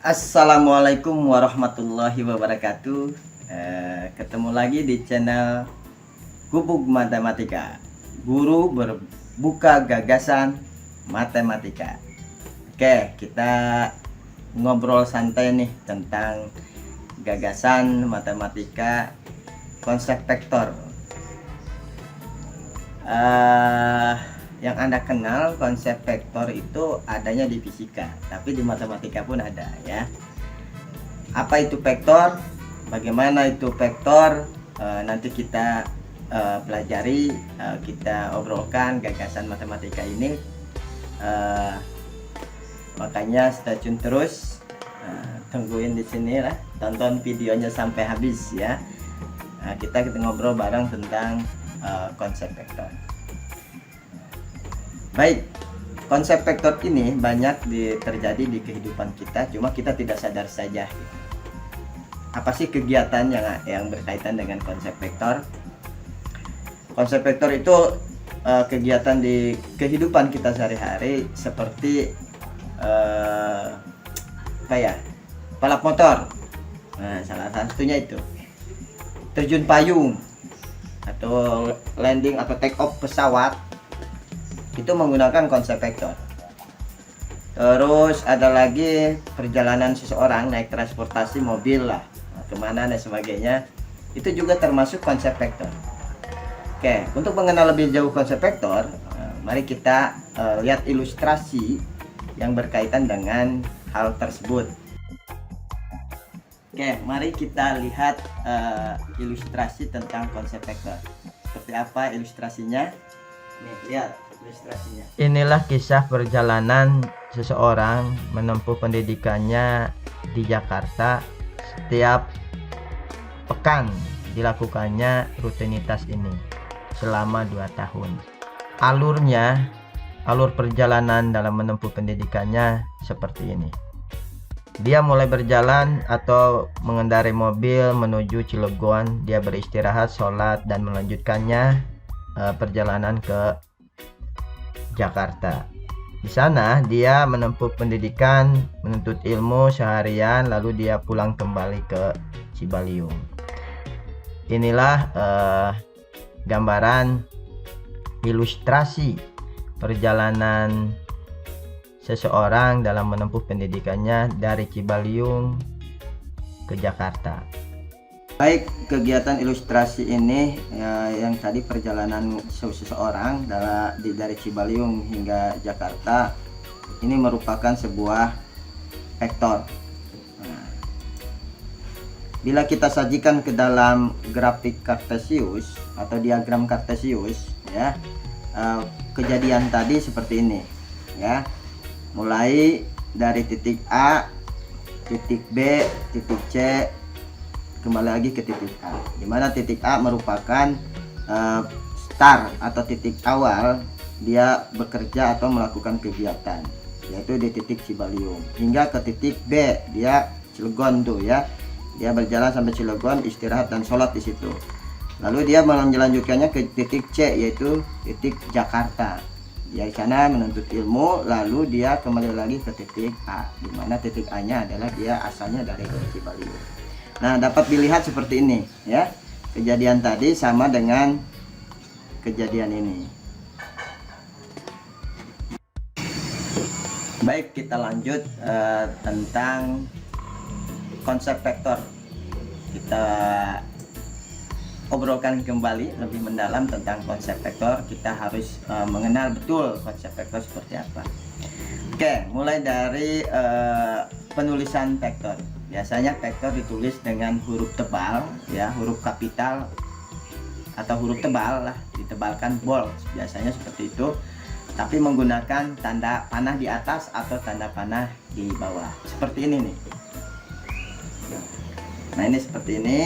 Assalamualaikum warahmatullahi wabarakatuh. Ketemu lagi di channel Gubuk Matematika, guru berbuka gagasan matematika. Oke, kita ngobrol santai nih tentang gagasan matematika konsep vektor. Yang Anda kenal konsep vektor itu adanya di fisika, tapi di matematika pun ada ya. Apa itu vektor? Bagaimana itu vektor? Nanti kita pelajari, kita obrolkan gagasan matematika ini. Makanya stay tune terus, tungguin di sini lah, tonton videonya sampai habis ya. Kita ngobrol bareng tentang konsep vektor. Baik, konsep vektor ini banyak terjadi di kehidupan kita, cuma kita tidak sadar saja. Apa sih kegiatan yang berkaitan dengan konsep vektor? Konsep vektor itu kegiatan di kehidupan kita sehari-hari, seperti balap motor. Nah, salah satunya itu terjun payung atau landing atau take off pesawat. Itu menggunakan konsep vektor. Terus ada lagi perjalanan seseorang naik transportasi mobil lah, kemana dan sebagainya, itu juga termasuk konsep vektor. Oke, untuk mengenal lebih jauh konsep vektor, mari kita lihat ilustrasi yang berkaitan dengan hal tersebut. Oke, mari kita lihat ilustrasi tentang konsep vektor. Seperti apa ilustrasinya? Nih, lihat ilustrasinya. Inilah kisah perjalanan seseorang menempuh pendidikannya di Jakarta. Setiap pekan dilakukannya rutinitas ini selama 2 tahun. Alur perjalanan dalam menempuh pendidikannya seperti ini. Dia mulai berjalan atau mengendarai mobil menuju Cilegon. Dia beristirahat, sholat, dan melanjutkannya perjalanan ke Jakarta. Di sana dia menempuh pendidikan, menuntut ilmu seharian, lalu dia pulang kembali ke Cibaliung. Inilah gambaran ilustrasi perjalanan seseorang dalam menempuh pendidikannya dari Cibaliung ke Jakarta. Baik, kegiatan ilustrasi ini yang tadi perjalanan seseorang dari Cibaliung hingga Jakarta ini merupakan sebuah vektor. Bila kita sajikan ke dalam grafik kartesius atau diagram kartesius ya, kejadian tadi seperti ini ya. Mulai dari titik A, titik B, titik C, kembali lagi ke titik A, dimana titik A merupakan start atau titik awal dia bekerja atau melakukan kegiatan, yaitu di titik Cibaliung, hingga ke titik B, dia Cilegon tuh ya, dia berjalan sampai Cilegon, istirahat dan sholat di situ. Lalu dia melanjutkannya ke titik C, yaitu titik Jakarta. Dia di sana menuntut ilmu, lalu dia kembali lagi ke titik A, dimana titik A nya adalah dia asalnya dari Cibaliung. Nah, dapat dilihat seperti ini ya. Kejadian tadi sama dengan kejadian ini. Baik, kita lanjut tentang konsep vektor. Kita obrolkan kembali lebih mendalam tentang konsep vektor. Kita harus mengenal betul konsep vektor seperti apa. Oke, mulai dari penulisan vektor. Biasanya vektor ditulis dengan huruf tebal, ya, huruf kapital atau huruf tebal lah, ditebalkan bold, biasanya seperti itu. Tapi menggunakan tanda panah di atas atau tanda panah di bawah. Seperti ini nih. Nah, ini seperti ini.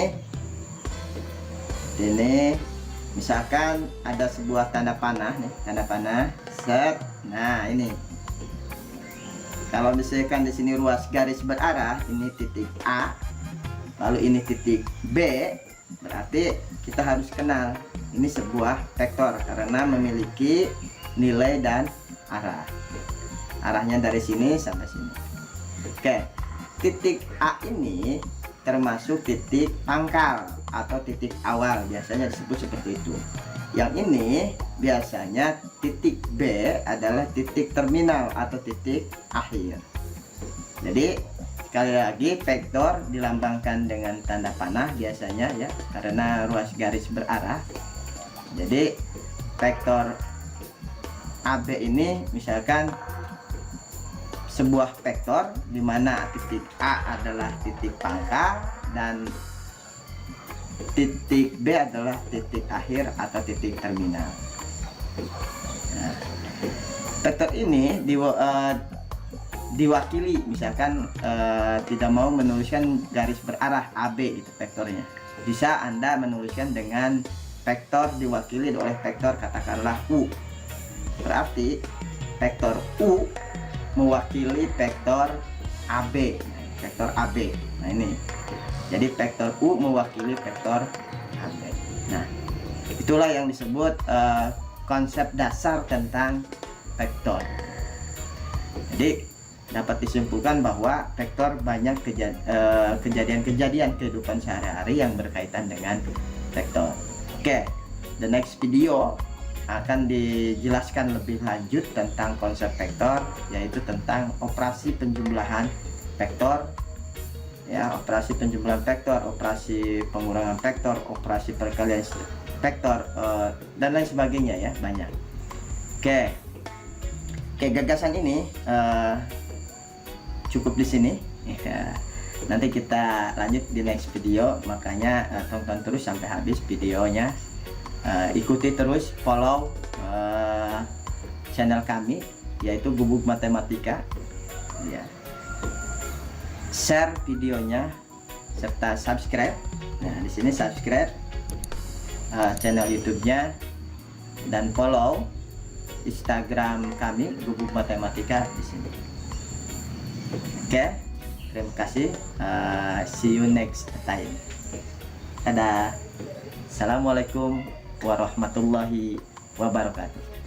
Ini misalkan ada sebuah tanda panah nih, tanda panah set. Nah, ini kalau misalkan di sini ruas garis berarah, ini titik A, lalu ini titik B, berarti kita harus kenal ini sebuah vektor karena memiliki nilai dan arah. Arahnya dari sini sampai sini. Oke, titik A ini termasuk titik pangkal atau titik awal, biasanya disebut seperti itu. Yang ini biasanya titik B adalah titik terminal atau titik akhir. Jadi sekali lagi, vektor dilambangkan dengan tanda panah biasanya, ya, karena ruas garis berarah. Jadi vektor AB ini misalkan sebuah vektor di mana titik A adalah titik pangkal dan titik B adalah titik akhir atau titik terminal. Nah, vektor ini diwakili, misalkan tidak mau menuliskan garis berarah AB itu vektornya, bisa Anda menuliskan dengan vektor diwakili oleh vektor katakanlah U. Berarti vektor U mewakili vektor AB, vektor AB. Nah, ini jadi vektor U mewakili vektor AB. Nah, itulah yang disebut konsep dasar tentang vektor. Jadi dapat disimpulkan bahwa vektor banyak kejadian-kejadian kehidupan sehari-hari yang berkaitan dengan vektor. Oke, the next video akan dijelaskan lebih lanjut tentang konsep vektor, yaitu tentang operasi penjumlahan vektor, ya, operasi penjumlahan vektor, operasi pengurangan vektor, operasi perkalian vektor, dan lain sebagainya, ya, banyak. Oke, gagasan ini cukup di sini. Nanti kita lanjut di next video, makanya tonton terus sampai habis videonya. Ikuti terus, follow channel kami yaitu Gubuk Matematika, ya. Share videonya serta subscribe. Nah, di sini subscribe channel YouTube-nya dan follow Instagram kami Gubuk Matematika di sini. Oke, terima kasih. See you next time. Dadah. Assalamualaikum warahmatullahi wabarakatuh.